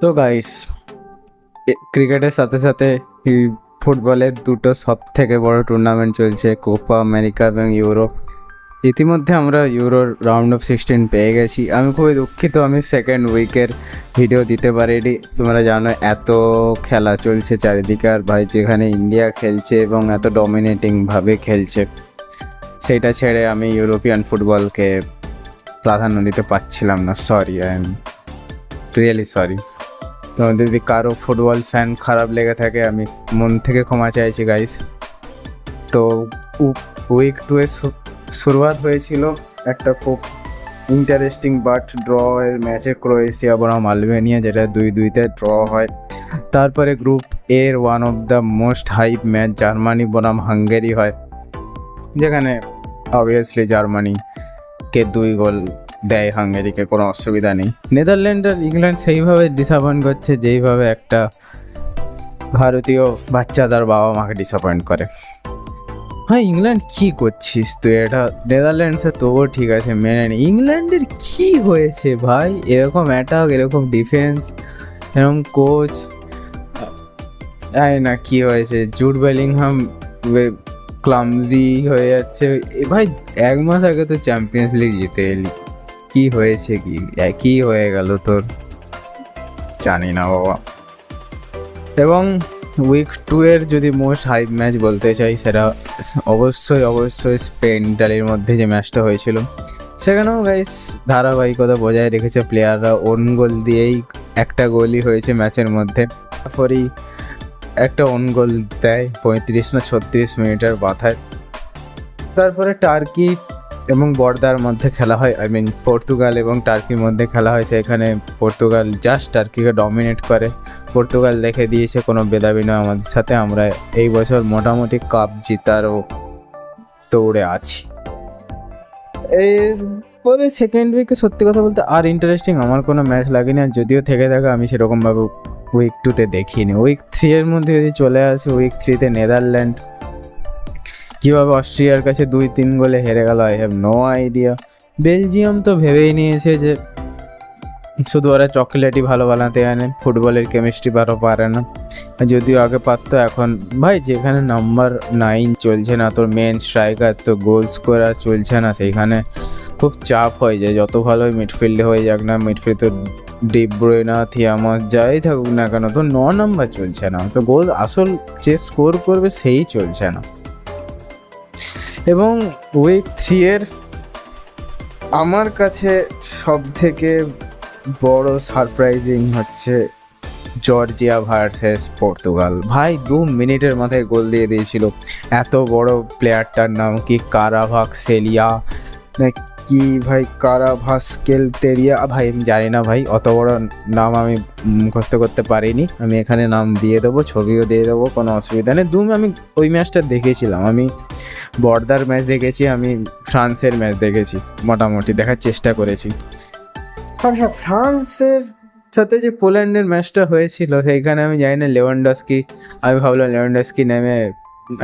তো গাইস, ক্রিকেটের সাথে সাথে এই ফুটবলের দুটো সব থেকে বড় টুর্নামেন্ট চলছে, কোপা আমেরিকা এবং ইউরো। ইতিমধ্যে আমরা ইউরোর রাউন্ড অফ 16 পেয়ে গেছি। আমি খুবই দুঃখিত আমি সেকেন্ড উইকের ভিডিও দিতে পারিনি। তোমরা জানো এত খেলা চলছে চারিদিকে, আর ভাই যেখানে ইন্ডিয়া খেলছে এবং এত ডমিনেটিংভাবে খেলছে, সেইটা ছেড়ে আমি ইউরোপিয়ান ফুটবলকে প্রাধান্য দিতে পারছিলাম না। Sorry, I am really sorry. তোমাদের যদি কারো ফুটবল ফ্যান খারাপ লেগে থাকে, আমি মন থেকে ক্ষমা চাইছি গাইস। তো উইক 2 এর শুরুয়াত হয়েছিল একটা খুব ইন্টারেস্টিং বাট ড্র এর ম্যাচে, ক্রোয়েশিয়া বনাম আলবেনিয়া, যেটা 2-2-তে ড্র হয়। তারপরে গ্রুপ এর one of the most hype match Germany বনাম হাঙ্গেরি হয়, যেখানে অবভিয়াসলি জার্মানিকে 2 গোল দেয় হাঙ্গেরিকে, কোনো অসুবিধা নেই। নেদারল্যান্ড আর ইংল্যান্ড সেইভাবে ডিসঅ্যাপয়েন্ট করছে যেইভাবে একটা ভারতীয় বাচ্চা তার বাবা মাকে ডিসঅ্যাপয়েন্ট করে। হ্যাঁ, ইংল্যান্ড কী করছিস তুই? এটা নেদারল্যান্ডসে তবুও ঠিক আছে, মেনে নি। ইংল্যান্ডের কী হয়েছে ভাই? এরকম অ্যাটাক, এরকম ডিফেন্স, এরকম কোচ, না কী হয়েছে? জুড বেলিংহাম ক্লামজি হয়ে যাচ্ছে। ভাই 1 মাস আগে তো চ্যাম্পিয়ন্স লিগ জিতে এলি, কী হয়েছে? কি হয়ে গেল তোর? জানি না বাবা। এবং উইক 2 এর যদি মোস্ট হাইপ ম্যাচ বলতে চাই, সেটা অবশ্যই স্পেন ইটালির মধ্যে যে ম্যাচটা হয়েছিল, সেখানেও গাইস ধারাবাহিকতা বজায় রেখেছে প্লেয়াররা। ওন গোল দিয়েই একটা গোলই হয়েছে ম্যাচের মধ্যে, তারপরেই একটা ওন গোল দেয় 35 না 36 মিনিটের মাথায়। তারপরে টার্কি এবং বর্দার মধ্যে খেলা হয়, পর্তুগাল এবং টার্কির মধ্যে খেলা হয়। সেখানে পর্তুগাল জাস্ট টার্কিকে ডমিনেট করে। পর্তুগাল দেখে দিয়েছে কোনো ভেদাভেদ নয় আমাদের সাথে, আমরা এই বছর মোটামুটি কাপ জিতারও দৌড়ে আছি। এরপরে সেকেন্ড উইকে সত্যি কথা বলতে আর ইন্টারেস্টিং আমার কোনো ম্যাচ লাগেনি, আর যদিও থেকে থাকে আমি সেরকমভাবে উইক 2-তে দেখিনি। উইক 3 এর মধ্যে যদি চলে আসে, উইক 3-তে নেদারল্যান্ড কীভাবে অস্ট্রিয়ার কাছে 2-3 গোলে হেরে গেল, I have no idea. Belgium তো ভেবেই নিয়েছে যে শুধু ওরা চকলেটই ভালো বানাতে জানে, ফুটবলের কেমিস্ট্রি ভালো পারে না। যদিও আগে পারতো, এখন ভাই যেখানে নাম্বার 9 চলছে না, তোর মেন স্ট্রাইকার তো গোল স্কোরার চলছে না, সেইখানে খুব চাপ হয়ে যায়। যত ভালোই মিডফিল্ডে হয়ে যাক না, মিডফিল্ড তো ডি ব্রুয়না, থিয়ামাস যাই থাকুক না কেন, তো 9 নাম্বার চলছে না, তো গোল আসল যে স্কোর করবে সেই চলছে না। এবং উইক 3 এর আমার কাছে সব থেকে বড় সারপ্রাইজিং হচ্ছে জর্জিয়া ভার্সেস পর্তুগাল। ভাই 2 মিনিটের মাথায় গোল দিয়ে দিয়েছিল। এত বড় প্লেয়ারটার নাম কি? কারাভাসকেলিয়া না কি ভাই? কারাভাসকেলতেরিয়া ভাই, আমি জানি না ভাই, অত বড় নাম আমি মুখস্থ করতে পারিনি। আমি এখানে নাম দিয়ে দেবো, ছবিও দিয়ে দেবো, কোনো অসুবিধা নেই। আমি ওই ম্যাচটা দেখেছিলাম, আমি বর্দার ম্যাচ দেখেছি, আমি ফ্রান্সের ম্যাচ দেখেছি, মোটামুটি দেখার চেষ্টা করেছি। আর হ্যাঁ, ফ্রান্সের সাথে যে পোল্যান্ডের ম্যাচটা হয়েছিল, সেইখানে আমি জানি না লেভানডস্কি, আমি ভাবলাম লেভানডস্কি নেমে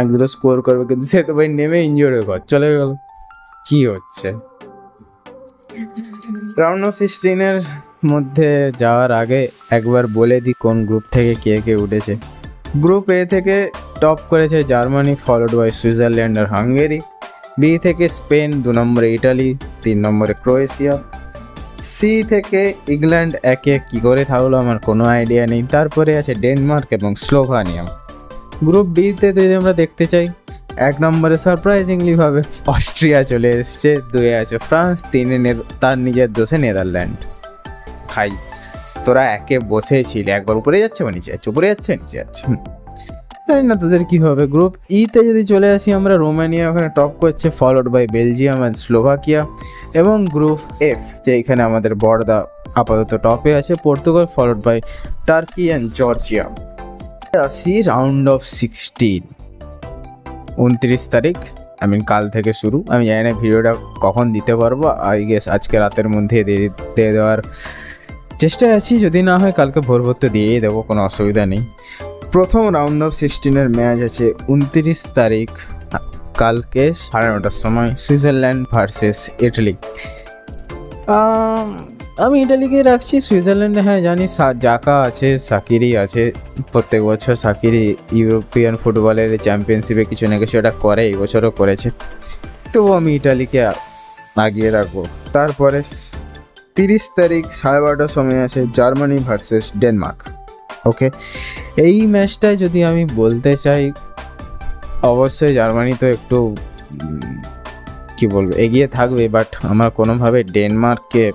1-2 স্কোর করবে, কিন্তু সে তো ভাই নেমে ইনজোর্ড হয়ে চলে গেল। কি হচ্ছে? রাউন্ড অফ 16 মধ্যে যাওয়ার আগে একবার বলে দিই কোন গ্রুপ থেকে কে কে উঠেছে। গ্রুপ এ থেকে টপ করেছে জার্মানি, ফলোড বাই সুইজারল্যান্ড আর হাঙ্গেরি। বি থেকে স্পেন, 2 নম্বরে ইটালি, 3 নম্বরে ক্রোয়েশিয়া। সি থেকে ইংল্যান্ড, একে কী করে থাকলো আমার কোনো আইডিয়া নেই। তারপরে আছে ডেনমার্ক এবং স্লোভানিয়া। গ্রুপ বিতে যদি আমরা দেখতে চাই, 1 নম্বরে সারপ্রাইজিংলি ভাবে অস্ট্রিয়া চলে এসছে, 2-এ আছে ফ্রান্স, 3-এ তার নিজের দোষে নেদারল্যান্ড। ভাই তোরা একে বসেছিলি, একবার উপরে যাচ্ছে বা নিচে যাচ্ছে, উপরে যাচ্ছে নিচে যাচ্ছে, জানি না তোদের কী হবে। গ্রুপ ইতে যদি চলে আসি আমরা, রোমানিয়া ওখানে টপ করছে, followed by Belgium and Slovakia. এবং গ্রুপ এফ, যেখানে আমাদের বর্দা আপাতত টপে আছে, Portugal, followed by Turkey and Georgia. আসি রাউন্ড অফ 16, 29 তারিখ, কাল থেকে শুরু। আমি জানি না ভিডিওটা কখন দিতে পারবো, আই গেস আজকে রাতের মধ্যে দিয়ে দেওয়ার চেষ্টায় আছি, যদি না হয় কালকে ভোর তো দিয়েই দেবো, কোনো অসুবিধা নেই। প্রথম রাউন্ড অফ 16 ম্যাচ আছে 29 তারিখ, কালকে 9:30টার সময়, সুইজারল্যান্ড ভার্সেস ইটালি। আমি ইটালিকে রাখছি। সুইজারল্যান্ডে হ্যাঁ জানি জাকা আছে, সাকিরি আছে, প্রত্যেক বছর সাকিরি ইউরোপিয়ান ফুটবলের চ্যাম্পিয়নশিপে কিছু না কিছু এটা করে, এই বছরও করেছে। তবু আমি ইটালিকে আগিয়ে রাখবো। তারপরে 30 তারিখ 12:30টার সময় আছে জার্মানি ভার্সেস ডেনমার্ক। ওকে, এই ম্যাচটায় যদি আমি বলতে চাই, অবশ্যই জার্মানি তো একটু কি বলবো এগিয়ে থাকবে, বাট আমার কোনোভাবে ডেনমার্ককে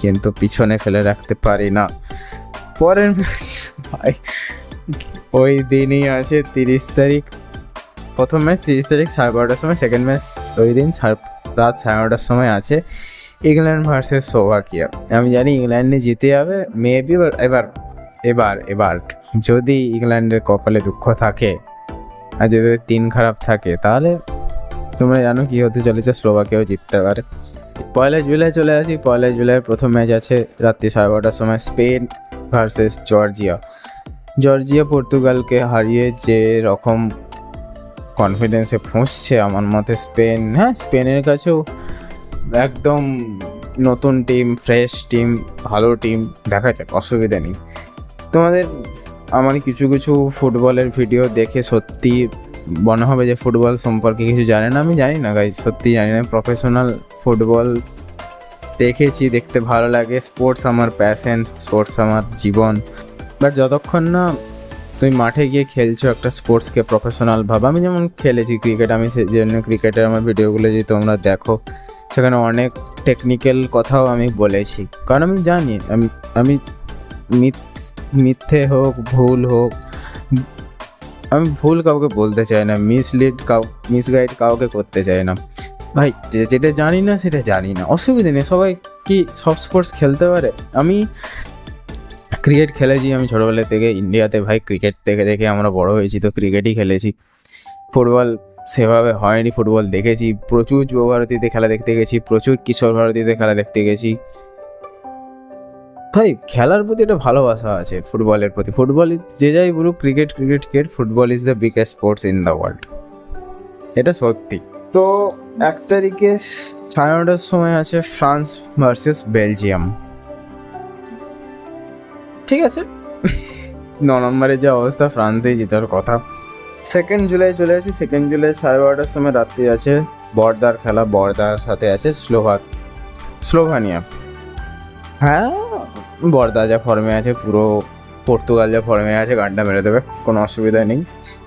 কিন্তু পিছনে ফেলে রাখতে পারি না। পরের ম্যাচ ভাই ওই দিনই আছে 30 তারিখ, প্রথম ম্যাচ 30 তারিখ 12:30টার সময়, সেকেন্ড ম্যাচ ওই দিন রাত 9:30টার সময় আছে ইংল্যান্ড ভার্সেস স্লোভাকিয়া। আমি জানি ইংল্যান্ডে জিতে যাবে মেবি, এবার যদি ইংল্যান্ডের কপালে দুঃখ থাকে আর যদি 3 খারাপ থাকে তাহলে তোমরা জানো কি হতে চলেছে, স্লোভাকিয়াও জিততে পারে। 1 জুলাই চলে আসি। 1 জুলাইয়ের প্রথম ম্যাচ আছে রাত্রি 12:30টার সময় স্পেন ভার্সেস জর্জিয়া পর্তুগালকে হারিয়ে যে রকম কনফিডেন্সে ফুঁসছে আমার মতে স্পেন, হ্যাঁ স্পেনের কাছেও একদম নতুন টিম, ফ্রেশ টিম, ভালো টিম, দেখা যাক, অসুবিধা নেই। আমার কিছু ফুটবলের ভিডিও দেখে সত্যি মনে হবে যে ফুটবল সম্পর্কে কিছু জানে না। আমি জানি না গাইজ, সত্যি জানি না। প্রফেশনাল ফুটবল দেখেছি, দেখতে ভালো লাগে। স্পোর্টস আমার প্যাশন, স্পোর্টস আমার জীবন। বাট যতক্ষণ না তুমি মাঠে গিয়ে খেলছো একটা স্পোর্টসকে প্রফেশনাল ভাবে, আমি যেমন খেলেছি ক্রিকেট, আমি সেই জন্য ক্রিকেটের আমার ভিডিওগুলো যদি তোমরা দেখো সেখানে অনেক টেকনিক্যাল কথাও আমি বলেছি, কারণ আমি জানি আমি মিথ্যে হোক ভুল হোক, আমি ভুল কাউকে বলতে চাই না, মিসগাইড কাউকে করতে চাই না ভাই। যেটা জানি না সেটা জানি না, অসুবিধা নেই। সবাই কি সব স্পোর্টস খেলতে পারে? আমি ক্রিকেট খেলেছি, আমি ছোটোবেলা থেকে ইন্ডিয়াতে ভাই ক্রিকেট দেখে আমরা বড় হয়েছি, তো ক্রিকেটই খেলেছি। ফুটবল সেভাবে হয়নি, ফুটবল দেখেছি, প্রচুর যুব ভারতীতে খেলা দেখতে গেছি, প্রচুর কিশোর ভারতীতে খেলা দেখতে গেছি। ভাই খেলার প্রতি একটা ভালোবাসা আছে ফুটবলের প্রতি। ফুটবল যে যাই বলুক, cricket, football is the biggest sports in the world, এটা সত্যি। তো 1 তারিখে 9:30টার সময় আছে ফ্রান্স ভার্সেস বেলজিয়াম। ঠিক আছে, 9 নম্বরের যে অবস্থা, ফ্রান্সেই জেতার কথা। 2 জুলাই চলে আসি। 2 জুলাই 12:30টার সময় রাত্রি আছে বর্দার খেলা, বর্দার সাথে আছে স্লোভানিয়া। হ্যাঁ, বর্দা যা ফর্মে আছে, পুরো পর্তুগাল যা ফর্মে আছে, গানটা মেরে দেবে, কোনো অসুবিধা নেই।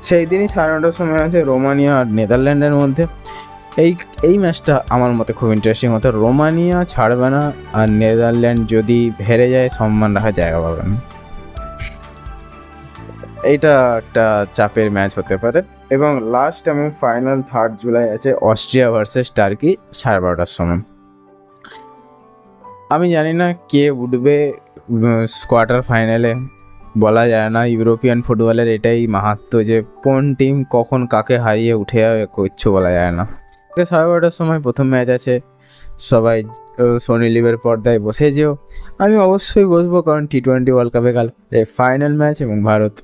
সেই দিনই 9:30টার সময় আছে রোমানিয়া আর নেদারল্যান্ডের মধ্যে। এই ম্যাচটা আমার মতে খুব ইন্টারেস্টিং হতো। রোমানিয়া ছাড়বে না, আর নেদারল্যান্ড যদি হেরে যায় সম্মান রাখার জায়গা পাবে না। এইটা একটা চাপের ম্যাচ হতে পারে। এবং লাস্ট এবং ফাইনাল 3 জুলাই আছে অস্ট্রিয়া ভার্সেস টার্কি 12:30টার সময়। আমি জানি না কে উঠবে কোয়ার্টার ফাইনালে, বলা যায় না। ইউরোপিয়ান ফুটবলের এটাই মাহাত্ম্য যে কোন টিম কখন কাকে হারিয়ে উঠে যাবে কিচ্ছু বলা যায় না। 12:30টার সময় প্রথম ম্যাচ আছে, সবাই সোনি লিভের পর্দায় বসে যেও। আমি অবশ্যই বসবো, কারণ T20 ওয়ার্ল্ড কাপে কাল ফাইনাল ম্যাচ, এবং ভারত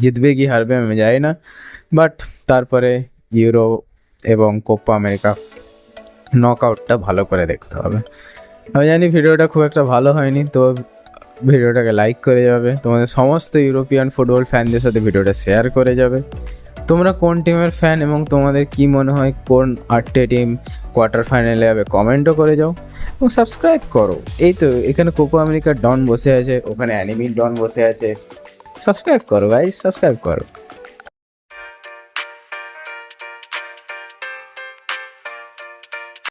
জিতবে কি হারবে আমি জানি না। বাট তারপরে ইউরো এবং কোপা আমেরিকা নকআউটটা ভালো করে দেখতে হবে। আমি জানি ভিডিওটা খুব একটা ভালো হয়নি, তো ভিডিওটাকে লাইক করে যাবে, তোমাদের সমস্ত ইউরোপিয়ান ফুটবল ফ্যানদের সাথে ভিডিওটা শেয়ার করে যাবে। তোমরা কোন টিমের ফ্যান এবং তোমাদের কি মনে হয় কোন 8টে টিম কোয়ার্টার ফাইনালে যাবে কমেন্টও করে যাও, এবং সাবস্ক্রাইব করো। এই তো এখানে কোপা আমেরিকার ডন বসে আছে, ওখানে অ্যানিমির ডন বসে আছে। সাবস্ক্রাইব করো গাইস, সাবস্ক্রাইব করো।